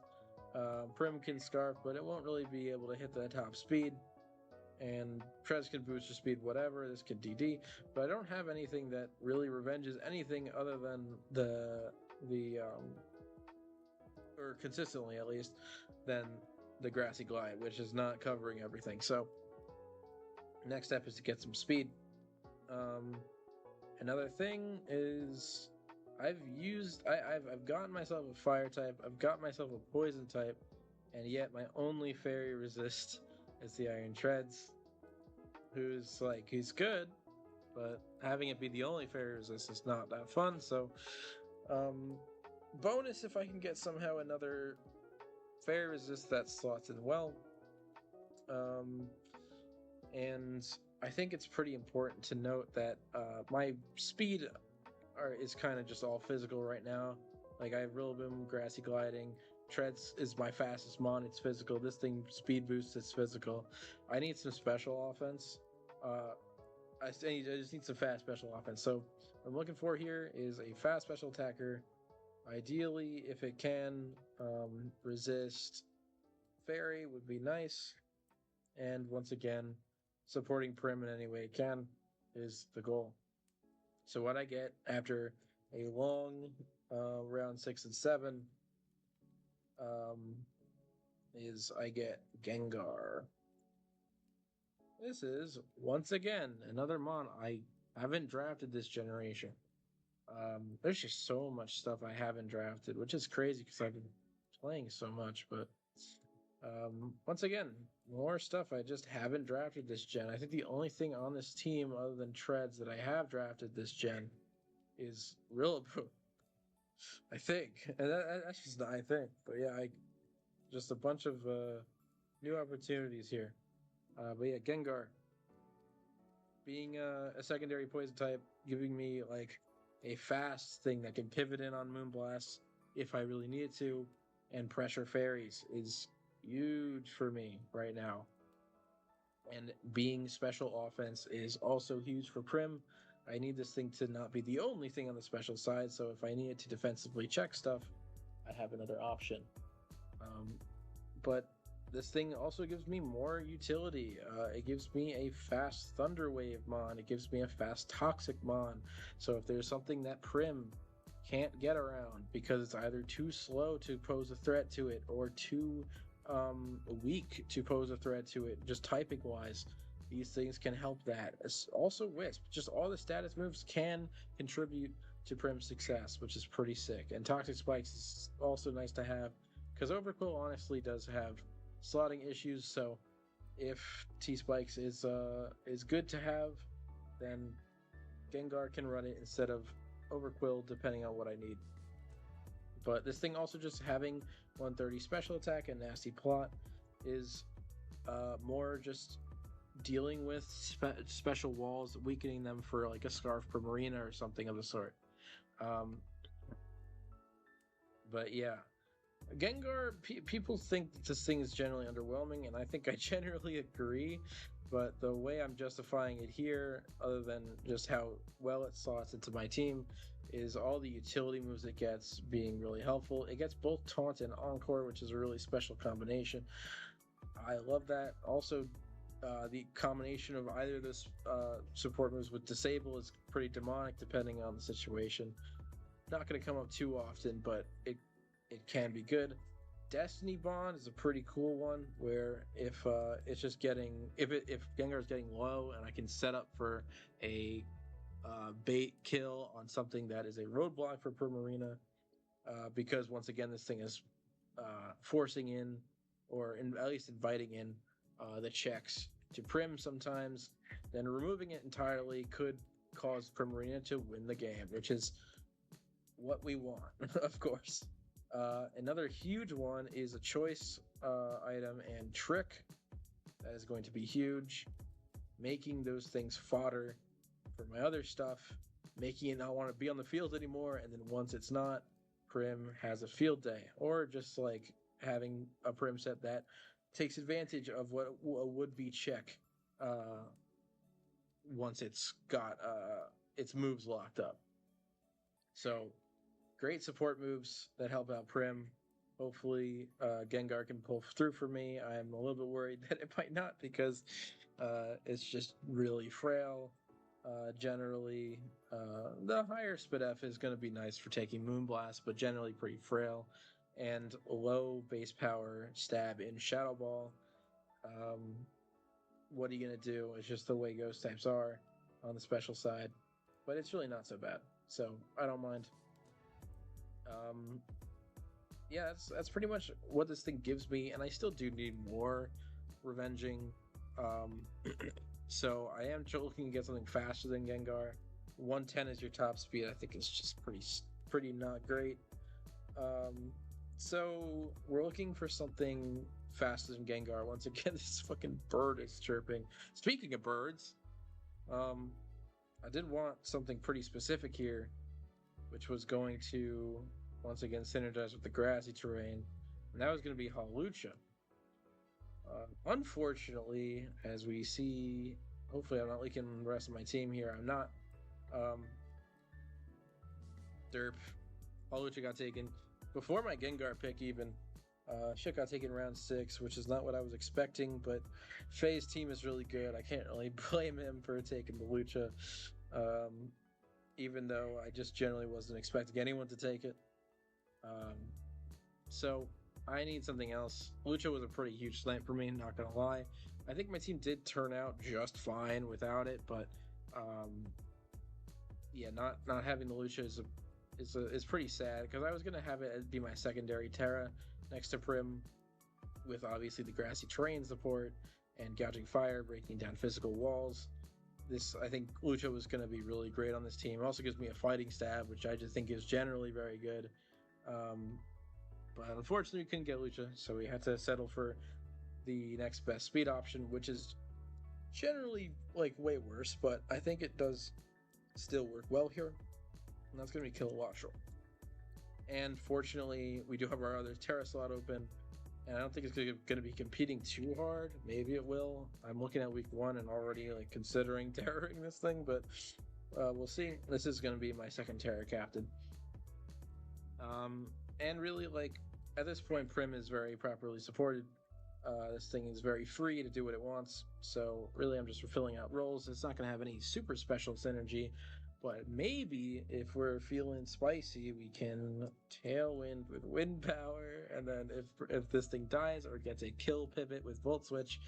Speaker 1: Prim can Scarf, but it won't really be able to hit that top speed. And Trez can boost your speed, whatever. This can DD, but I don't have anything that really revenges anything other than or consistently at least, than the Grassy Glide, which is not covering everything. So next step is to get some speed. Another thing is I've gotten myself a fire type, I've got myself a poison type, and yet my only fairy resist is the Iron Treads, who's good, but having it be the only fairy resist is not that fun. So, um, bonus if I can get somehow another fairy resist that slots in well. Um, and I think it's pretty important to note that my speed is kind of just all physical right now. Like I have Rillaboom, Grassy Gliding, Treads is my fastest mon. It's physical. This thing speed boosts. It's physical. I need some special offense. I just need some fast special offense. So what I'm looking for here is a fast special attacker. Ideally, if it can resist Fairy, would be nice. And once again, supporting Prim in any way it can is the goal. So what I get after a long round 6 and 7 is I get Gengar. This is once again another mon I haven't drafted this generation. There's just so much stuff I haven't drafted, which is crazy because I've been playing so much. But once again, more stuff I just haven't drafted this gen. I think the only thing on this team other than Treads that I have drafted this gen is Rillaboom. I think, and that's just I think. But yeah, just a bunch of new opportunities here. But yeah, Gengar being a secondary poison type, giving me like a fast thing that can pivot in on Moonblast if I really needed to, and pressure fairies is huge for me right now. And being special offense is also huge for Prim. I need this thing to not be the only thing on the special side, so if I needed to defensively check stuff, I have another option. But this thing also gives me more utility. It gives me a fast Thunder Wave Mon. It gives me a fast Toxic Mon. So if there's something that Prim can't get around because it's either too slow to pose a threat to it or too weak to pose a threat to it, just typing wise, these things can help that. Also Wisp, just all the status moves can contribute to Prim's success, which is pretty sick. And Toxic Spikes is also nice to have because Overquill honestly does have slotting issues, so if T-Spikes is good to have, then Gengar can run it instead of Overquill depending on what I need. But this thing also just having 130 special attack and nasty plot is more just dealing with special walls, weakening them for like a Scarf Primarina or something of the sort. But yeah, Gengar, people think that this thing is generally underwhelming, and I think I generally agree. But the way I'm justifying it here, other than just how well it slots into my team, is all the utility moves it gets being really helpful. It gets both Taunt and Encore, which is a really special combination. I love that. Also, the combination of either of those support moves with Disable is pretty demonic depending on the situation. Not going to come up too often, but it can be good. Destiny Bond is a pretty cool one where if it's just getting if Gengar's getting low and I can set up for a bait kill on something that is a roadblock for Primarina, because once again this thing is forcing in or at least inviting in the checks to Prim sometimes, then removing it entirely could cause Primarina to win the game, which is what we want, of course. Another huge one is a choice item and trick. That is going to be huge. Making those things fodder for my other stuff, making it not want to be on the field anymore, and then once it's not, Prim has a field day. Or just like having a Prim set that takes advantage of what a would-be check once it's got its moves locked up. So great support moves that help out Prim. Hopefully, Gengar can pull through for me. I'm a little bit worried that it might not because it's just really frail. Generally, the higher SpDef is going to be nice for taking Moonblast, but generally pretty frail. And low base power stab in Shadow Ball. What are you going to do? It's just the way Ghost types are on the special side. But it's really not so bad. So, I don't mind. Yeah, that's pretty much what this thing gives me, and I still do need more revenging. So I am looking to get something faster than Gengar. 110 is your top speed. I think it's just pretty not great. Um, so we're looking for something faster than Gengar. Once again, this fucking bird is chirping. Speaking of birds, um, I did want something pretty specific here, which was going to once again synergize with the grassy terrain, and that was going to be Hawlucha. Unfortunately, as we see, hopefully I'm not leaking the rest of my team here. I'm not. Um, Derp. Hawlucha got taken before my Gengar pick even. Shit got taken round 6, which is not what I was expecting, but Faye's team is really good. I can't really blame him for taking the Lucha, even though I just generally wasn't expecting anyone to take it. So I need something else. Lucha was a pretty huge slant for me, not gonna lie. I think my team did turn out just fine without it, but yeah, not having the Lucha is pretty sad because I was gonna have it be my secondary Tera next to Prim, with obviously the grassy terrain support and gouging fire, breaking down physical walls. This I think Lucha was gonna be really great on this team. It also gives me a fighting stab, which I just think is generally very good. But unfortunately, we couldn't get Lucha, so we had to settle for the next best speed option, which is generally like way worse, but I think it does still work well here. And that's going to be Kilowattrel. And fortunately, we do have our other Tera slot open, and I don't think it's going to be competing too hard. Maybe it will. I'm looking at week 1 and already like considering Terraing this thing, but we'll see. This is going to be my second Tera captain. And really, like, at this point, Prim is very properly supported. This thing is very free to do what it wants, so really I'm just filling out roles. It's not going to have any super special synergy, but maybe if we're feeling spicy, we can Tailwind with Wind Power, and then if this thing dies or gets a kill pivot with Volt Switch,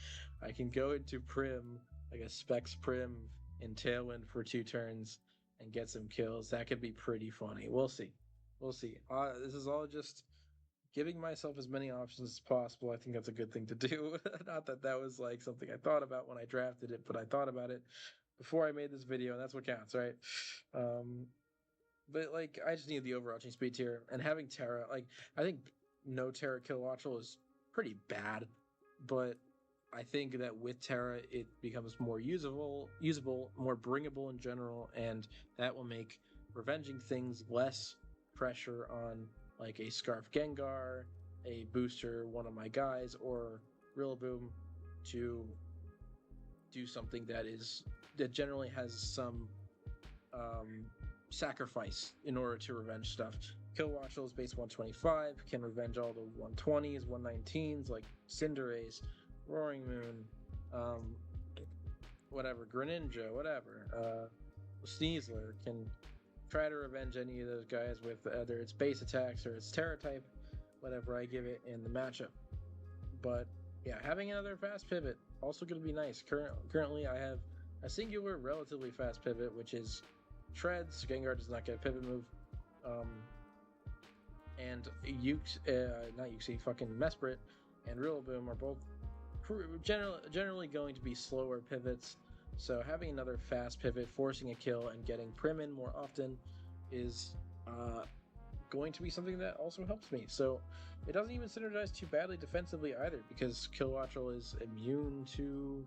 Speaker 1: I can go into Prim, like a Specs Prim, in Tailwind for 2 turns and get some kills. That could be pretty funny. We'll see. We'll see. This is all just giving myself as many options as possible. I think that's a good thing to do. Not that that was like something I thought about when I drafted it, but I thought about it before I made this video, and that's what counts, right? But like, I just need the overarching speed tier, and having Tera, like, I think no Tera Kilowattrel is pretty bad, but I think that with Tera, it becomes more usable, more bringable in general, and that will make revenging things less pressure on like a Scarf Gengar, a booster, one of my guys, or Rillaboom to do something that generally has some sacrifice in order to revenge stuff. Kilowattrel is base 125, can revenge all the 120s, 119s like Cinderace, Roaring Moon, whatever, Greninja, whatever. Sneasler can try to revenge any of those guys with either its base attacks or its Tera type, whatever I give it in the matchup. But yeah, having another fast pivot also going to be nice. Currently, I have a singular relatively fast pivot, which is Shreds. Gengar does not get a pivot move. And not Uxie, fucking Mesprit and Rillaboom are both generally going to be slower pivots. So having another fast pivot, forcing a kill, and getting Prim in more often is going to be something that also helps me. So it doesn't even synergize too badly defensively either, because Kilowattrel is immune to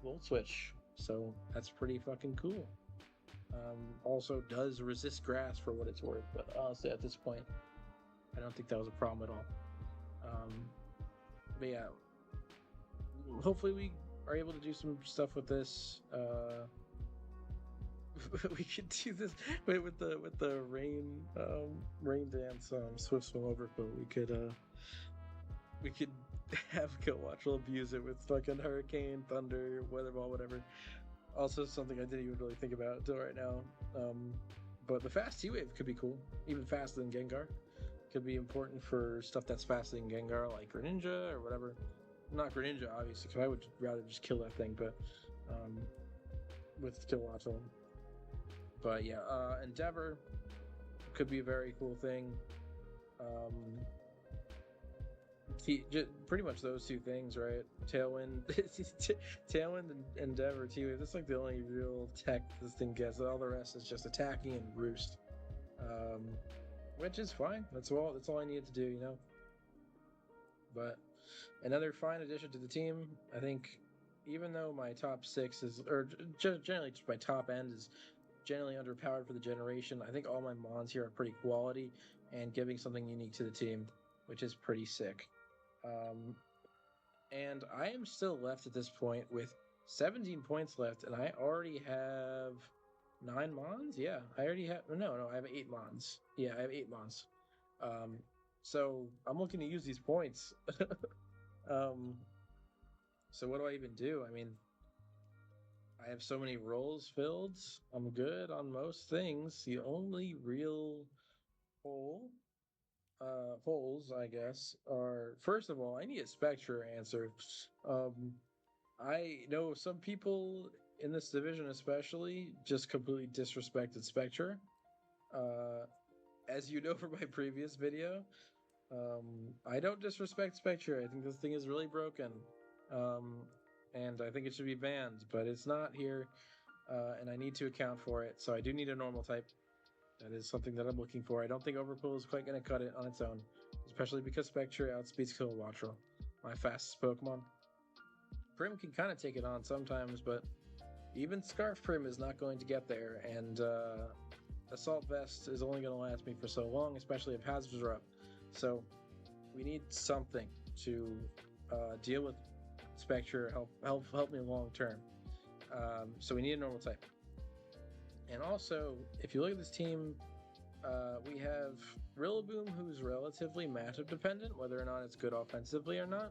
Speaker 1: Volt Switch. So that's pretty fucking cool. Also does resist grass for what it's worth, but honestly at this point, I don't think that was a problem at all. But yeah, hopefully we are able to do some stuff with this. We could do this with the rain dance Swift Swim Overcoat. We could have Kilowattrel abuse it with fucking Hurricane, Thunder, Weather Ball, whatever. Also something I didn't even really think about until right now. But the fast T-Wave could be cool, even faster than Gengar. Could be important for stuff that's faster than Gengar, like Greninja or whatever. Not Greninja, obviously, because I would rather just kill that thing, but with Kilowattrel. But yeah, Endeavor could be a very cool thing. Pretty much those two things, right? Tailwind, Tailwind and Endeavor T-Wave. That's like the only real tech this thing gets. All the rest is just attacking and roost, um, which is fine. That's all. That's all I needed to do, you know. But another fine addition to the team. I think, even though my top six is, or generally just my top end is generally underpowered for the generation, I think all my mons here are pretty quality and giving something unique to the team, which is pretty sick. And I am still left at this point with 17 points left, and I already have 9 mons. Yeah, I already have. No, I have 8 mons. Yeah, I have 8 mons. Um, so I'm looking to use these points. um, so what do I even do? I mean, I have so many roles filled. I'm good on most things. The only real hole holes, I guess, are first of all, I need a Spectre answer. Um, I know some people in this division, especially, just completely disrespected Spectre. As you know from my previous video, I don't disrespect Spectre. I think this thing is really broken, um, and I think it should be banned. But it's not here, and I need to account for it. So I do need a normal type. That is something that I'm looking for. I don't think Overpool is quite going to cut it on its own, especially because Spectre outspeeds Kilowattrel, my fastest Pokemon. Prim can kind of take it on sometimes, but even Scarf Prim is not going to get there, and Assault Vest is only going to last me for so long, especially if hazards are up. So we need something to deal with Spectre, help me long term. So we need a normal type. And also, if you look at this team, we have Rillaboom, who's relatively matchup dependent, whether or not it's good offensively or not.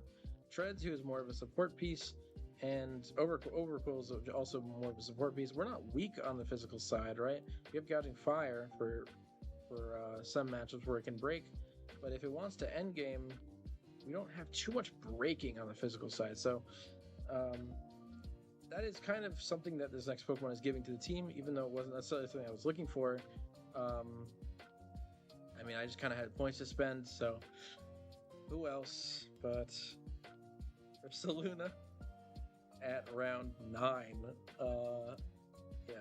Speaker 1: Treads, who is more of a support piece, and Overcool is also more of a support piece. We're not weak on the physical side, right? We have Gouging Fire for some matchups where it can break, but if it wants to end game, we don't have too much breaking on the physical side. So that is kind of something that this next Pokemon is giving to the team, even though it wasn't necessarily something I was looking for. I mean, I just kind of had points to spend, so who else but Ursaluna at round 9. Yeah,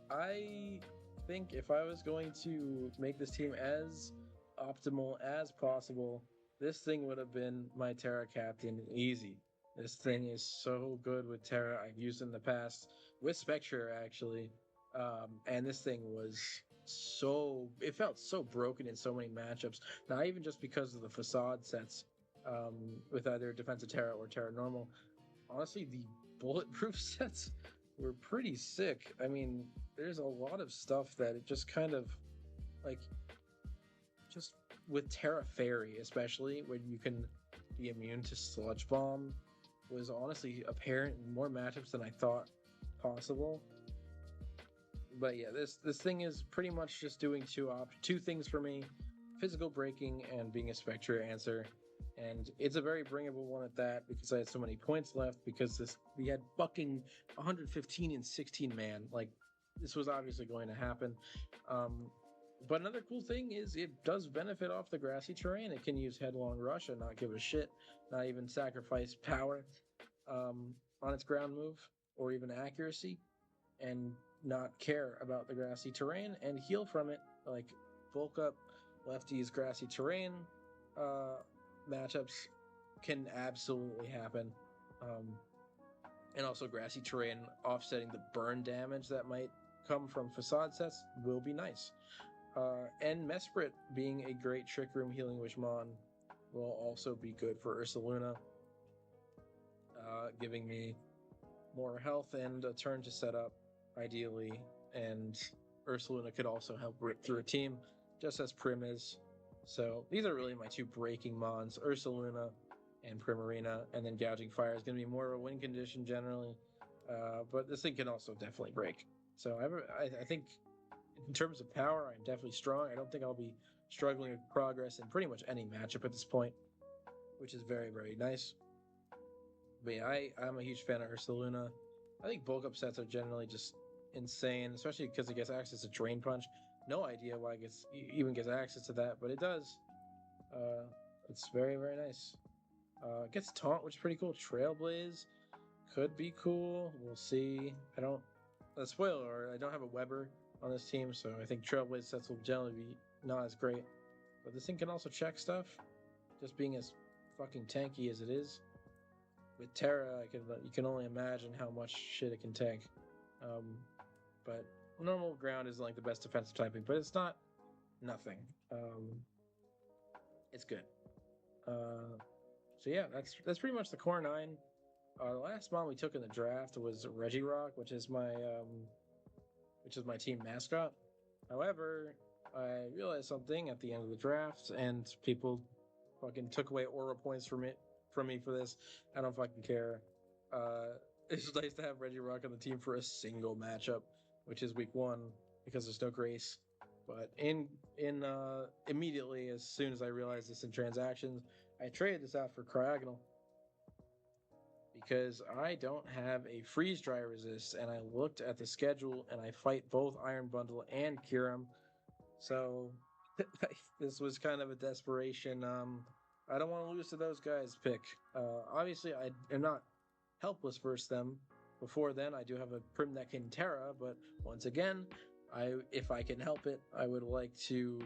Speaker 1: I think if I was going to make this team as optimal as possible, this thing would have been my Tera captain easy. This thing is so good with Tera. I've used it in the past with Spectre, actually. And this thing was it felt so broken in so many matchups. Not even just because of the facade sets with either Defensive Tera or Tera Normal. Honestly, the bulletproof sets were pretty sick. I mean, there's a lot of stuff that it just kind of, like, just with Tera Fairy, especially, when you can be immune to Sludge Bomb, was honestly apparent in more matchups than I thought possible. But yeah, this thing is pretty much just doing two things for me: physical breaking and being a Spectre answer. And it's a very bringable one at that, because I had so many points left, because we had fucking 115 and 16 man. Like, this was obviously going to happen. But another cool thing is it does benefit off the grassy terrain. It can use Headlong Rush and not give a shit, not even sacrifice power on its ground move or even accuracy, and not care about the grassy terrain and heal from it. Like, bulk up lefty's grassy terrain matchups can absolutely happen. And also grassy terrain offsetting the burn damage that might come from facade sets will be nice. And Mesprit being a great Trick Room Healing Wishmon will also be good for Ursaluna, giving me more health and a turn to set up, ideally. And Ursaluna could also help rip through a team, just as Prim is. So these are really my two breaking mons, Ursaluna and Primarina, and then Gouging Fire is going to be more of a win condition generally, but this thing can also definitely break. So I think in terms of power, I'm definitely strong. I don't think I'll be struggling with progress in pretty much any matchup at this point, which is very, very nice. But yeah, I'm a huge fan of Ursaluna. I think bulk up sets are generally just insane, especially because it gets access to Drain Punch. No idea why it even gets access to that, but it does. It's very, very nice. Gets Taunt, which is pretty cool. Trailblaze could be cool. We'll see. I don't. A spoiler, I don't have a Weber on this team, so I think Trailblaze sets will generally be not as great. But this thing can also check stuff, just being as fucking tanky as it is. With Tera, you can only imagine how much shit it can tank. But normal ground is like the best defensive typing, but it's not nothing. It's good. So yeah, that's pretty much the core 9. The last mon we took in the draft was Regirock, which is my team mascot. However, I realized something at the end of the draft, and people fucking took away aura points from me for this. I don't fucking care. It's nice to have Regirock on the team for a single matchup, which is week 1, because there's no grace. But immediately, as soon as I realized this in transactions, I traded this out for Cryogonal because I don't have a freeze dry resist, and I looked at the schedule and I fight both Iron Bundle and Kyurem. So this was kind of a desperation. I don't want to lose to those guys pick. Obviously, I am not helpless versus them. Before then, I do have a Prim that can Tera, but once again, if I can help it, I would like to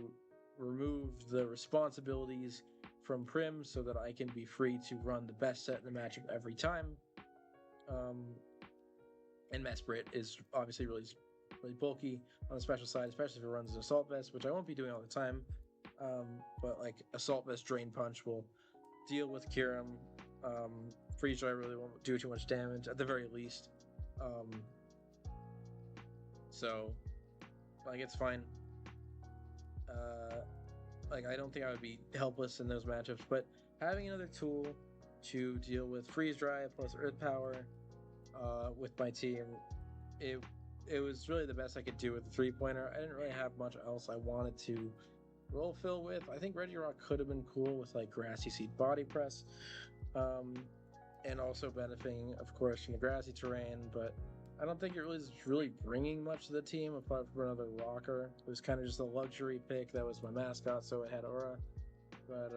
Speaker 1: remove the responsibilities from Prim so that I can be free to run the best set in the matchup every time. And Mesprit is obviously really bulky on the special side, especially if it runs an Assault Vest, which I won't be doing all the time. But like Assault Vest Drain Punch will deal with Kyurem. Freeze Dry really won't do too much damage, at the very least. So, like, it's fine. Like, I don't think I would be helpless in those matchups, but having another tool to deal with Freeze Dry plus Earth Power with my team, it was really the best I could do with the 3-pointer. I didn't really have much else I wanted to roll fill with. I think Regirock could have been cool with like Grassy Seed Body Press, and also benefiting, of course, from the grassy terrain, but I don't think it was really bringing much to the team apart from another rocker. It was kind of just a luxury pick that was my mascot, so it had aura. But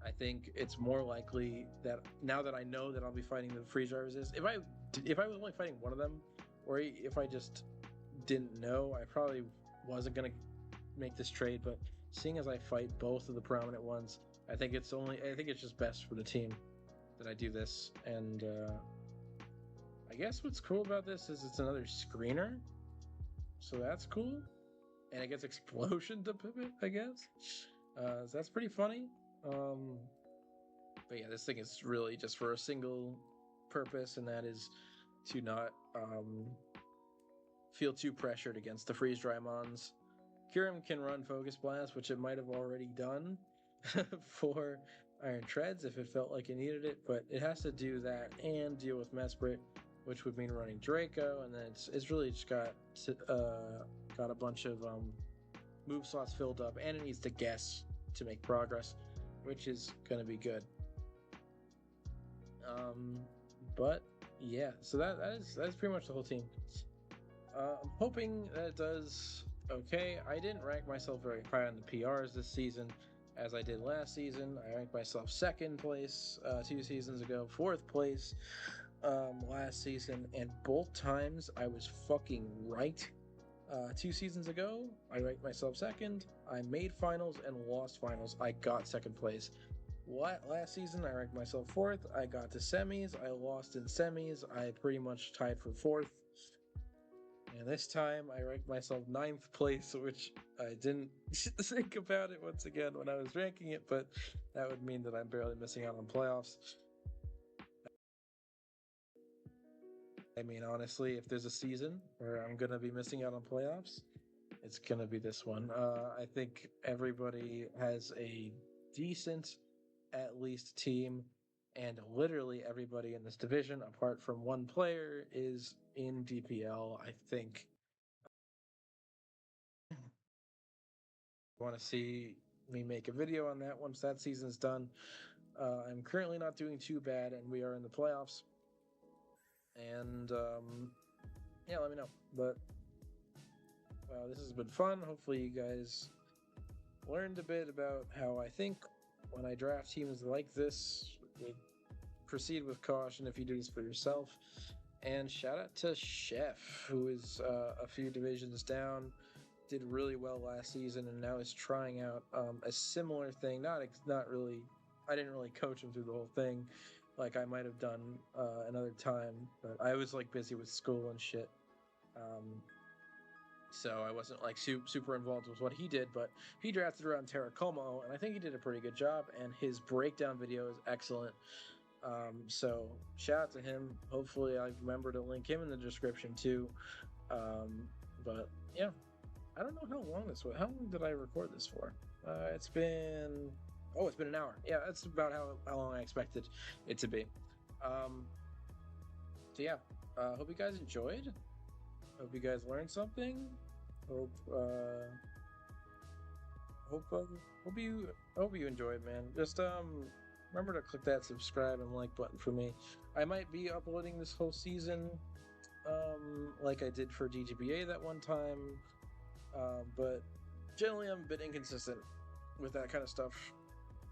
Speaker 1: I think it's more likely that now that I know that I'll be fighting the freeze dry resist, if I was only fighting one of them, or if I just didn't know, I probably wasn't gonna make this trade. But seeing as I fight both of the prominent ones, I think it's just best for the team that I do this. And I guess what's cool about this is it's another screener, so that's cool, and it gets explosion to pivot, I guess. So that's pretty funny. But yeah, this thing is really just for a single purpose, and that is to not feel too pressured against the freeze dry mons. Kyurem can run Focus Blast, which it might have already done for Iron Treads if it felt like it needed it, but it has to do that and deal with Mesprit, which would mean running Draco, and then it's really just got a bunch of move slots filled up, and it needs to guess to make progress, which is going to be good. But yeah, so that's pretty much the whole team. I'm hoping that it does okay. I didn't rank myself very high on the PRs this season as I did last season. I ranked myself 2nd place 2 seasons ago, 4th place last season, and both times I was fucking right. 2 seasons ago, I ranked myself 2nd. I made finals and lost finals. I got 2nd place. Last season, I ranked myself 4th. I got to semis. I lost in semis. I pretty much tied for 4th. And this time, I ranked myself 9th place, which I didn't think about it once again when I was ranking it, but that would mean that I'm barely missing out on playoffs. I mean, honestly, if there's a season where I'm going to be missing out on playoffs, it's going to be this one. I think everybody has a decent, at least, team, and literally everybody in this division, apart from one player, is in DPL. I think want to see me make a video on that once that season's done. I'm currently not doing too bad, and we are in the playoffs. And yeah, let me know. But this has been fun. Hopefully, you guys learned a bit about how I think when I draft teams like this, proceed with caution if you do this for yourself. And shout out to Chef, who is a few divisions down, did really well last season, and now is trying out a similar thing. Not really. I didn't really coach him through the whole thing, like I might have done another time, but I was like busy with school and shit. So I wasn't like super involved with what he did, but he drafted around Tera, and I think he did a pretty good job. And his breakdown video is excellent. So shout out to him. Hopefully, I remember to link him in the description too. But yeah, I don't know how long this was. How long did I record this for? It's been an hour. Yeah, that's about how long I expected it to be. So yeah, hope you guys enjoyed. Hope you guys learned something. Hope you enjoyed, man. Just remember to click that subscribe and like button for me. I might be uploading this whole season, like I did for DGBA that one time, but generally I'm a bit inconsistent with that kind of stuff.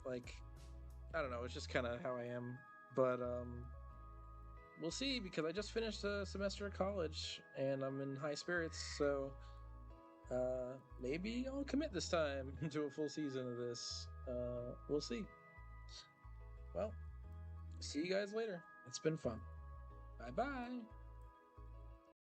Speaker 1: Like, I don't know, it's just kind of how I am. But we'll see, because I just finished a semester of college and I'm in high spirits, so maybe I'll commit this time to a full season of this. We'll see. Well, see you guys later. It's been fun. Bye bye.